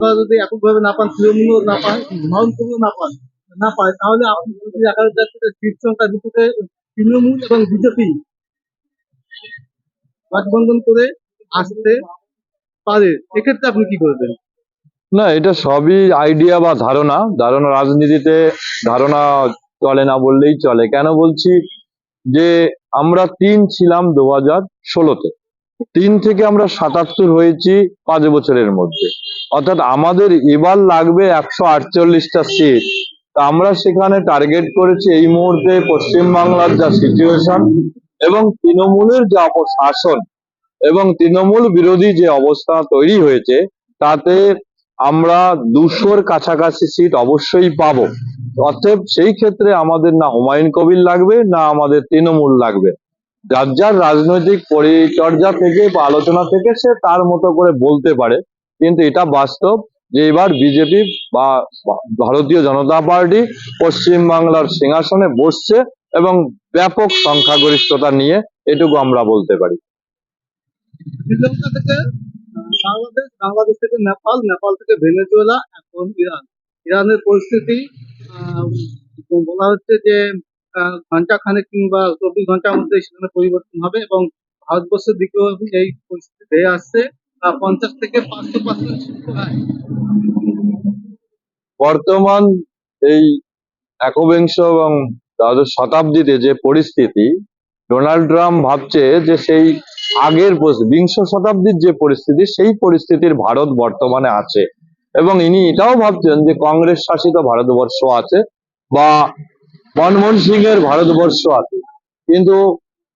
আপনারা যদি এককভাবে না পান, তৃণমূলও না পায়, মহানপুরও না পায়, তাহলে আপনি যদি দেখা যাচ্ছে যে সিট সংখ্যার ভিত্তিতে তৃণমূল এবং বিজেপি গঠবন্ধন করে আসতে পারে, এক্ষেত্রে আপনি কি করবেন? না, এটা সবই আইডিয়া বা ধারণা। রাজনীতিতে ধারণা চলে না বললেই চলে। কেন বলছি, যে আমরা ৩ ছিলাম 2016-তে, ৩ থেকে আমরা 77 হয়েছি 5 বছরের মধ্যে। অর্থাৎ আমাদের এবার লাগবে 148টা সিট। তা আমরা সেখানে টার্গেট করেছি এই মুহূর্তে পশ্চিমবাংলার যা সিচুয়েশন এবং তৃণমূলের যা অপশাসন এবং তৃণমূল বিরোধী যে অবস্থা তৈরি হয়েছে, তাতে আমরা 200-র কাছাকাছি সিট অবশ্যই পাবো। অতএব সেই ক্ষেত্রে আমাদের না হুমায়ুন কবির লাগবে, না আমাদের তৃণমূল লাগবে। যার যার রাজনৈতিক পরিচর্যা থেকে বা আলোচনা থেকে সে তার মতো করে বলতে পারে, কিন্তু এটা বাস্তব যে এবার বিজেপি বা ভারতীয় জনতা পার্টি পশ্চিমবাংলার সিংহাসনে বসছে এবং ব্যাপক সংখ্যাগরিষ্ঠতা নিয়ে, এটুকু আমরা বলতে পারি। শ্রীলঙ্কা থেকে বাংলাদেশ, বাংলাদেশ থেকে নেপাল, নেপাল থেকে ভেনেজুয়েলা, এখন ইরানের পরিস্থিতি আহ, বলা হচ্ছে যে ঘন্টা খানেক কিংবা 24 ঘন্টার মধ্যে সেখানে পরিবর্তন হবে এবং ভারতবর্ষের দিকেও এই পরিস্থিতি ধেয়ে আসছে। 50 থেকে 500% শিক্ষা হয়। বর্তমান এই একবিংশ এবং দ্বাদশ শতাব্দীতে যে পরিস্থিতি, ডোনাল্ড ট্রাম্প ভাবছে যে সেই আগের বিংশ শতাব্দীর যে পরিস্থিতি, সেই পরিস্থিতির ভারত বর্তমানে আছে এবং ইনি এটাও ভাবছেন যে কংগ্রেস শাসিত ভারতবর্ষ আছে বা মনমোহন সিং এর ভারতবর্ষ আছে, কিন্তু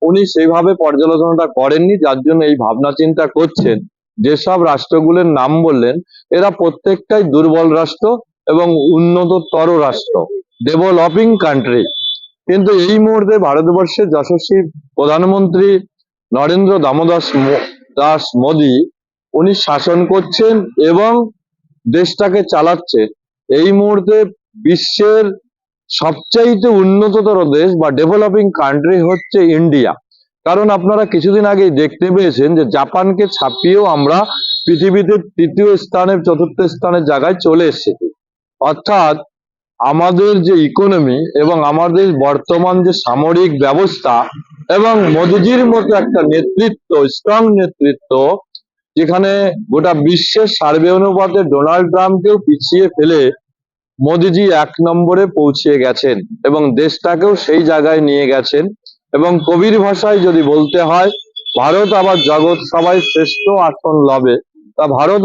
উনি সেইভাবে পর্যালোচনাটা করেননি। যার জন্য এই ভাবনা চিন্তা করছেন। যেসব রাষ্ট্রগুলোর নাম বললেন, এরা প্রত্যেকটাই দুর্বল রাষ্ট্র এবং উন্নততর রাষ্ট্র, ডেভেলপিং কান্ট্রি। কিন্তু এই মুহূর্তে ভারতবর্ষের যশস্বী প্রধানমন্ত্রী নরেন্দ্র দাস মোদী, উনি শাসন করছেন এবং দেশটাকে চালাচ্ছেন। এই মুহূর্তে বিশ্বের সবচাইতে উন্নততর দেশ বা ডেভেলপিং কান্ট্রি হচ্ছে ইন্ডিয়া। কারণ আপনারা কিছুদিন আগেই দেখতে পেয়েছেন যে জাপানকে ছাপিয়েও আমরা পৃথিবীতে 3য় স্থানে 4র্থ স্থানের জায়গায় চলে এসেছি। অর্থাৎ আমাদের যে ইকোনমি এবং আমাদের বর্তমান যে সামরিক ব্যবস্থা এবং মোদিজির মতো একটা নেতৃত্ব, স্ট্রং নেতৃত্ব, যেখানে গোটা বিশ্বের সার্বে অনুপাতে ডোনাল্ড ট্রাম্পকেও পিছিয়ে ফেলে মোদিজি 1 নম্বরে পৌঁছে গেছেন এবং দেশটাকেও সেই জায়গায় নিয়ে গেছেন। এবং কবির ভাষায় যদি বলতে হয়, ভারত আবার জগৎ সবাই শ্রেষ্ঠ আসন লবে। তা ভারত